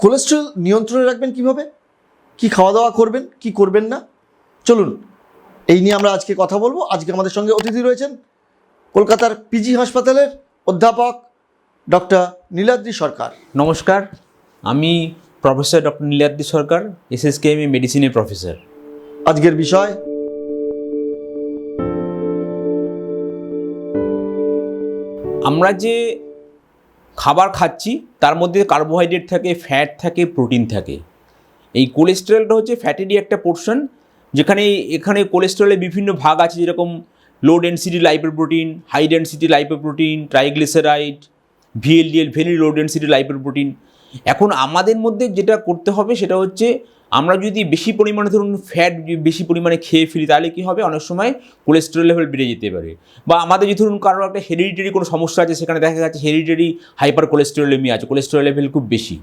Cholesterol নিয়ন্ত্রণে রাখবেন কিভাবে, কি খাওয়া দাওয়া করবেন, কি করবেন না, চলুন এই নিয়ে আমরা আজকে কথা বলবো। আজকে আমাদের সঙ্গে অতিথি রয়েছেন কলকাতার পিজি হাসপাতালের অধ্যাপক ডক্টর নীলাদ্রি সরকার। নমস্কার, আমি প্রফেসর ডক্টর নীলাদ্রি সরকার, SSKM মেডিসিনের প্রফেসর। আজকের বিষয় আমরা যে খাবার খাচ্ছি তার মধ্যে কার্বোহাইড্রেট থাকে, ফ্যাট থাকে, প্রোটিন থাকে। এই কোলেস্টেরলটা হচ্ছে ফ্যাটেরই একটা পোর্শন, যেখানে এখানে কোলেস্টেরলের বিভিন্ন ভাগ আছে, যেরকম low density lipoprotein, high density lipoprotein, triglyceride, VLDL very low density lipoprotein. এখন আমাদের মধ্যে যেটা করতে হবে সেটা হচ্ছে, আমরা যদি বেশি পরিমাণে ধরুন ফ্যাট বেশি পরিমাণে খেয়ে ফেলি, তাহলে কী হবে, অনেক সময় কোলেস্টেরল লেভেল বেড়ে যেতে পারে। বা আমাদের যদি ধরুন কারোর একটা হেরিডিটারি কোনো সমস্যা আছে, সেখানে দেখা যাচ্ছে হেরিডিটারি হাইপার কোলেস্টেরলেমিয়া আছে, কোলেস্টেরল লেভেল খুব বেশি।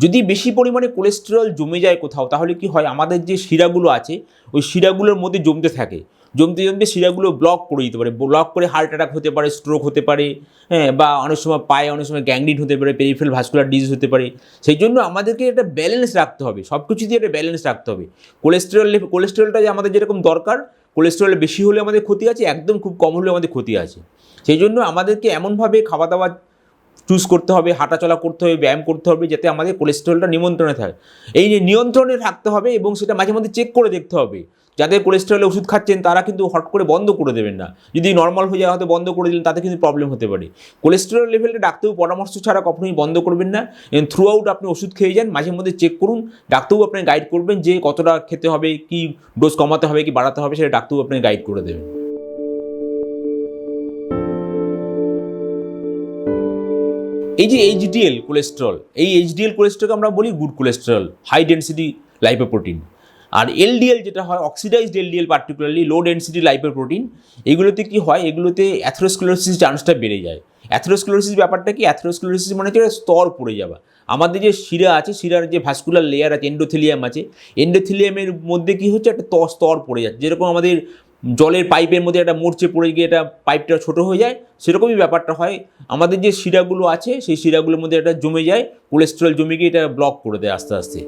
যদি বেশি পরিমাণে কোলেস্টেরল জমে যায় কোথাও, তাহলে কি হয়, আমাদের যে শিরাগুলো আছে ওই শিরাগুলোর মধ্যে জমতে থাকে, জমতে জমতে শিরাগুলো ব্লক করে দিতে পারে, ব্লক করে হার্ট অ্যাটাক হতে পারে, স্ট্রোক হতে পারে, হ্যাঁ, বা অনেক সময় পায়ে অনেক সময় গ্যাংগ্রিন হতে পারে, পেরিফেরাল ভাস্কুলার ডিজিজ হতে পারে। সেই জন্য আমাদেরকে একটা ব্যালেন্স রাখতে হবে, সব কিছু দিয়ে একটা ব্যালেন্স রাখতে হবে। কোলেস্টেরলটা যে আমাদের যেরকম দরকার, কোলেস্টেরল বেশি হলে আমাদের ক্ষতি আছে, একদম খুব কম হলে আমাদের ক্ষতি আছে। সেই জন্য আমাদেরকে এমনভাবে খাওয়া দাওয়া চুজ করতে হবে, হাঁটাচলা করতে হবে, ব্যায়াম করতে হবে, যাতে আমাদের কোলেস্টেরলটা নিয়ন্ত্রণে থাকে। এই যে নিয়ন্ত্রণে থাকতে হবে, এবং সেটা মাঝে মধ্যে চেক করে দেখতে হবে। যাদের কোলেস্টেরলের ওষুধ খাচ্ছেন তারা কিন্তু হট করে বন্ধ করে দেবেন না। যদি নর্মাল হয়ে যায় হয়তো বন্ধ করে দিলেন, তাতে কিন্তু প্রবলেম হতে পারে। কোলেস্টেরল লেভেলটা ডাক্তারবাবু পরামর্শ ছাড়া কখনোই বন্ধ করবেন না। থ্রু আউট আপনি ওষুধ খেয়ে যান, মাঝে মধ্যে চেক করুন। ডাক্তারবাবু আপনাকে গাইড করবেন যে কতটা খেতে হবে, কি ডোজ কমাতে হবে কি বাড়াতে হবে, সেটা ডাক্তারবাবু আপনাকে গাইড করে দেবেন। এই যে HDL কোলেস্টেরল, এই HDL কোলেস্টেরলকে আমরা বলি good cholesterol, high density lipoprotein. আর LDL যেটা হয়, oxidized LDL, particularly low density lipoprotein, এগুলোতে কি হয়, এগুলোতে অ্যাথেরোস্ক্লেরোসিস চান্সটা বেড়ে যায়। অ্যাথেরোস্ক্লেরোসিস ব্যাপারটা কি, অ্যাথেরোস্ক্লেরোসিস মানে হচ্ছে স্তর পড়ে যাওয়া। আমাদের যে শিরা আছে, শিরার যে ভাস্কুলার লেয়ার আছে, এন্ডোথেলিয়াম আছে, এন্ডোথেলিয়ামের মধ্যে কি হচ্ছে, একটা স্তর পড়ে যাচ্ছে। যেরকম আমাদের জলের পাইপের মধ্যে একটা মরচে পড়ে গিয়ে একটা পাইপটা ছোটো হয়ে যায়, সেরকমই ব্যাপারটা হয়। আমাদের যে শিরাগুলো আছে সেই শিরাগুলোর মধ্যে একটা জমে যায়, কোলেস্টেরল জমে গিয়ে এটা ব্লক করে দেয় আস্তে আস্তে।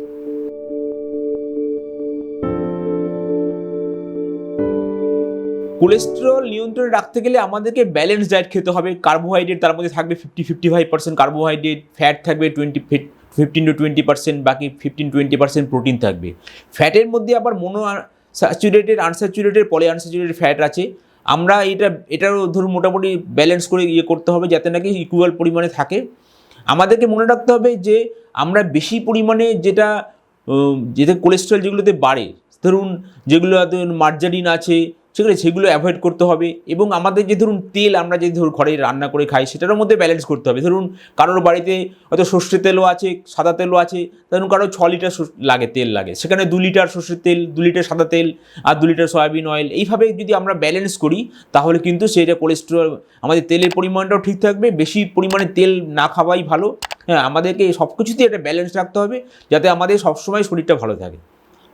কোলেস্টেরল নিয়ন্ত্রণে রাখতে গেলে আমাদেরকে ব্যালেন্স ডায়েট খেতে হবে। কার্বোহাইড্রেট তার মধ্যে থাকবে 50-55% কার্বোহাইড্রেট, ফ্যাট থাকবে 15-20%, বাকি 15-20% প্রোটিন থাকবে। ফ্যাটের মধ্যে আবার saturated, unsaturated, poly unsaturated fat আছে। আমরা এটারও ধরুন মোটামুটি ব্যালেন্স করে করতে হবে, যাতে নাকি ইকুয়াল পরিমাণে থাকে। আমাদেরকে মনে রাখতে হবে যে আমরা বেশি পরিমাণে যেটা কোলেস্টেরল যেগুলোতে বাড়ে, ধরুন যেগুলো মার্জারিন আছে, সেগুলো অ্যাভয়েড করতে হবে। এবং আমাদের যে ধরুন তেল, আমরা যে ধরুন ঘরে রান্না করে খাই, সেটার মধ্যে ব্যালেন্স করতে হবে। ধরুন কারোর বাড়িতে হয়তো সর্ষের তেলও আছে, সাদা তেলও আছে, ধরুন কারো 6 লিটার তেল লাগে, সেখানে 2 লিটার সর্ষের তেল, 2 লিটার সাদা তেল আর 2 লিটার সয়াবিন অয়েল, এইভাবে যদি আমরা ব্যালেন্স করি, তাহলে কিন্তু সেটা কোলেস্টেরল, আমাদের তেলের পরিমাণটাও ঠিক থাকবে। বেশি পরিমাণে তেল না খাওয়াই ভালো। হ্যাঁ, আমাদেরকে সব কিছুতেই একটা ব্যালেন্স রাখতে হবে, যাতে আমাদের সবসময় শরীরটা ভালো থাকে।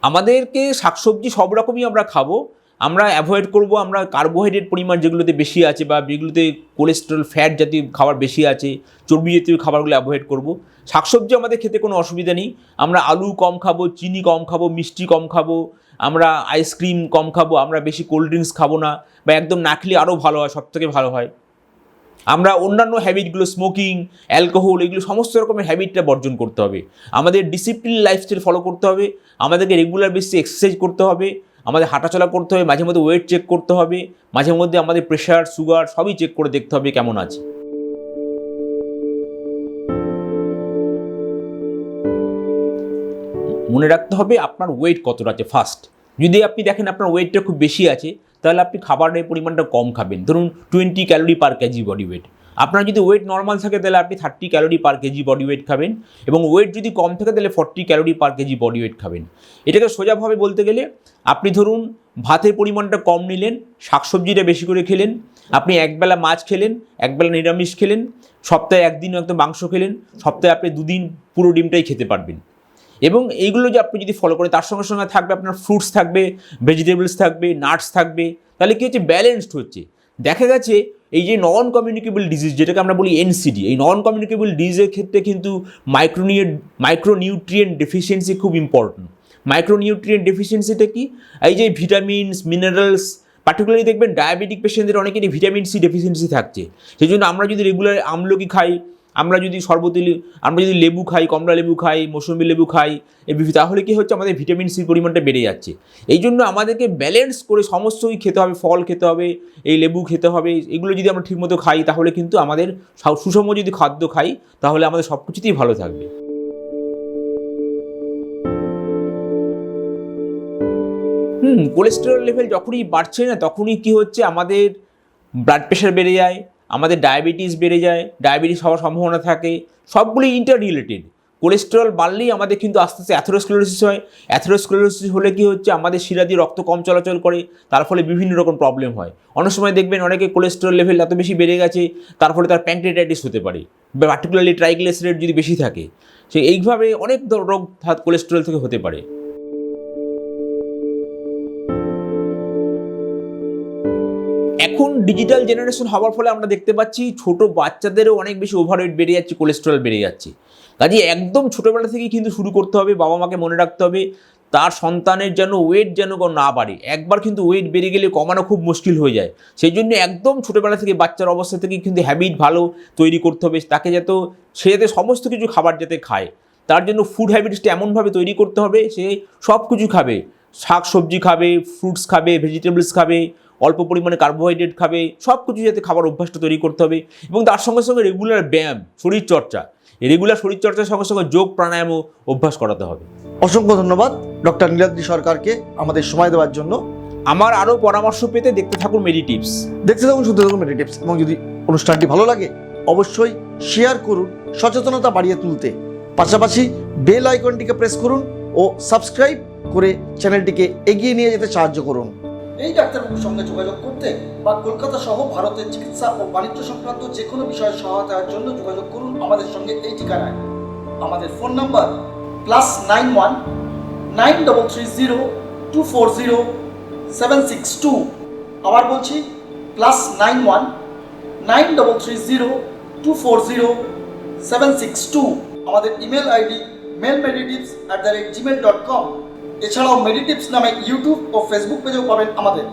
আমাদেরকে শাকসবজি সব রকমই আমরা খাবো, আমরা অ্যাভয়েড করব আমরা কার্বোহাইড্রেট পরিমাণ যেগুলোতে বেশি আছে, বা যেগুলোতে কোলেস্টেরল ফ্যাট জাতীয় খাবার বেশি আছে, চর্বি জাতীয় খাবারগুলো অ্যাভয়েড করব। শাকসবজি আমাদের খেতে কোনো অসুবিধা নেই, আমরা আলু কম খাবো, চিনি কম খাবো, মিষ্টি কম খাবো, আমরা আইসক্রিম কম খাবো, আমরা বেশি কোল্ড ড্রিঙ্কস খাবো না, বা একদম না খেলে আরও ভালো হয়, সবথেকে ভালো হয়। আমরা অন্যান্য হ্যাবিটগুলো, স্মোকিং, অ্যালকোহল, এগুলো সমস্ত রকমের হ্যাবিটটা বর্জন করতে হবে। আমাদের ডিসিপ্লিন লাইফস্টাইল ফলো করতে হবে, আমাদেরকে রেগুলার বেসিসে এক্সারসাইজ করতে হবে, আমাদের হাঁটাচলা করতে হবে, মাঝে মধ্যে ওয়েট চেক করতে হবে, মাঝে মধ্যে আমাদের প্রেশার, সুগার সবই চেক করে দেখতে হবে কেমন আছে। মনে রাখতে হবে আপনার ওয়েট কতটা আছে ফার্স্ট। যদি আপনি দেখেন আপনার ওয়েটটা খুব বেশি আছে, তাহলে আপনি খাবারের পরিমাণটা কম খাবেন, ধরুন 20 calorie per KG body weight. আপনার যদি ওয়েট নর্মাল থাকে তাহলে আপনি 30 calorie per KG body weight খাবেন, এবং ওয়েট যদি কম থাকে তাহলে 40 calorie per KG body weight খাবেন। এটাকে সোজাভাবে বলতে গেলে, আপনি ধরুন ভাতের পরিমাণটা কম নিলেন, শাকসবজিটা বেশি করে খেলেন, আপনি একবেলা মাছ খেলেন, একবেলা নিরামিষ খেলেন, সপ্তাহে একদিন একদম মাংস খেলেন, সপ্তাহে আপনি 2 দিন পুরো ডিমটাই খেতে পারবেন। এবং এইগুলো যে আপনি যদি ফলো করেন, তার সঙ্গে সঙ্গে থাকবে আপনার ফ্রুটস থাকবে, ভেজিটেবলস থাকবে, নাটস থাকবে, তাহলে কী হচ্ছে, ব্যালেন্সড হচ্ছে। দেখা গেছে এই যে নন কমিউনিকেবল ডিজিজ যেটাকে আমরা বলি এনসিডি, এই নন কমিউনিকেবল ডিজিজের ক্ষেত্রে কিন্তু মাইক্রোনিউট্রিয়েন্ট ডেফিসিয়েন্সি খুব ইম্পর্টেন্ট। মাইক্রোনিউট্রিয়েন্ট ডেফিসিয়েন্সিটা কি? এই যে ভিটামিনস, মিনারেলস, পার্টিকুলারলি দেখবেন ডায়াবেটিক পেশেন্টদের অনেকেরই ভিটামিন সি ডেফিসিয়েন্সি থাকছে। সেই জন্য আমরা যদি রেগুলার আমলকি খাই, আমরা যদি আমরা যদি লেবু খাই, কমলা লেবু খাই, মৌসুমি লেবু খাই, তাহলে কি হচ্ছে আমাদের ভিটামিন সির পরিমাণটা বেড়ে যাচ্ছে। এই জন্য আমাদেরকে ব্যালেন্স করে সমস্তই খেতে হবে, ফল খেতে হবে, এই লেবু খেতে হবে, এগুলো যদি আমরা ঠিকমতো খাই তাহলে কিন্তু আমাদের সুষম যদি খাদ্য খাই তাহলে আমাদের সব কিছুতেই ভালো থাকবে। কোলেস্টেরল লেভেল যখনই বাড়ছে না তখনই কি হচ্ছে, আমাদের ব্লাড প্রেশার বেড়ে যায়, আমাদের ডায়াবেটিস বেড়ে যায়, ডায়াবেটিস হওয়ার সম্ভাবনা থাকে, সবগুলি ইন্টার রিলেটেড। কোলেস্টেরল বাড়লেই আমাদের কিন্তু আস্তে আস্তে অ্যাথেরোস্ক্লেরোসিস হয়। অ্যাথেরোস্ক্লেরোসিস হলে কি হচ্ছে, আমাদের শিরা দিয়ে রক্ত কম চলাচল করে, তার ফলে বিভিন্ন রকম প্রবলেম হয়। অনেক সময় দেখবেন অনেকে কোলেস্টেরল লেভেল এত বেশি বেড়ে গেছে তার ফলে তার প্যানক্রিয়াটাইটিস হতে পারে, পার্টিকুলারলি ট্রাইগ্লিসারাইড যদি বেশি থাকে, সে এইভাবে অনেক রোগ কোলেস্টেরল থেকে হতে পারে। এখন ডিজিটাল জেনারেশন হওয়ার ফলে আমরা দেখতে পাচ্ছি ছোট বাচ্চাদেরও অনেক বেশি ওভারওয়েট বেড়ে যাচ্ছে, কোলেস্টেরল বেড়ে যাচ্ছে। কাজে একদম ছোটোবেলা থেকেই কিন্তু শুরু করতে হবে, বাবা মাকে মনে রাখতে হবে তার সন্তানের যেন ওয়েট যেন না বাড়ে। একবার কিন্তু ওয়েট বেড়ে গেলে কমানো খুব মুশকিল হয়ে যায়। সেই জন্য একদম ছোটোবেলা থেকে বাচ্চার অবস্থা থেকে কিন্তু হ্যাবিট ভালো তৈরি করতে হবে, তাকে সে যাতে সমস্ত কিছু খাবার যাতে খায়, তার জন্য ফুড হ্যাবিটসটা এমনভাবে তৈরি করতে হবে সে সব কিছু খাবে, শাক সবজি খাবে, ফ্রুটস খাবে, ভেজিটেবলস খাবে, অল্প পরিমাণে কার্বোহাইড্রেট খাবে, সব কিছু যাতে খাবার অভ্যাসটা তৈরি করতে হবে। এবং তার সঙ্গে সঙ্গে রেগুলার ব্যায়াম, শরীরচর্চা, রেগুলার শরীরচর্চার সঙ্গে সঙ্গে যোগ প্রাণায়ামও অভ্যাস করাতে হবে। অসংখ্য ধন্যবাদ ডক্টর নীলাদ্রি সরকারকে আমাদের সময় দেওয়ার জন্য। আমার আরও পরামর্শ পেতে দেখতে থাকুন মেডিটিপস। দেখতে থাকুন, শুনতে থাকুন মেডিটিপস। এবং যদি অনুষ্ঠানটি ভালো লাগে অবশ্যই শেয়ার করুন সচেতনতা বাড়িয়ে তুলতে। পাশাপাশি বেল আইকনটিকে প্রেস করুন ও সাবস্ক্রাইব করে চ্যানেলটিকে এগিয়ে নিয়ে যেতে সাহায্য করুন। এই ডাক্তারবাবুর সঙ্গে যোগাযোগ করতে বা কলকাতা সহ ভারতের চিকিৎসা ও বাণিজ্য সংক্রান্ত যে কোনো বিষয়ে সহায়তার জন্য যোগাযোগ করুন আমাদের সঙ্গে এই ঠিকানায়। আমাদের ফোন নাম্বার +91 9330 240 762। আবার বলছি +91 9330 240 762। আমাদের ইমেল আইডি mailmeditips@gmail.com। এছাড়াও মেডিটিপস নামে ইউটিউব ও ফেসবুক পেজেও পাবেন আমাদের।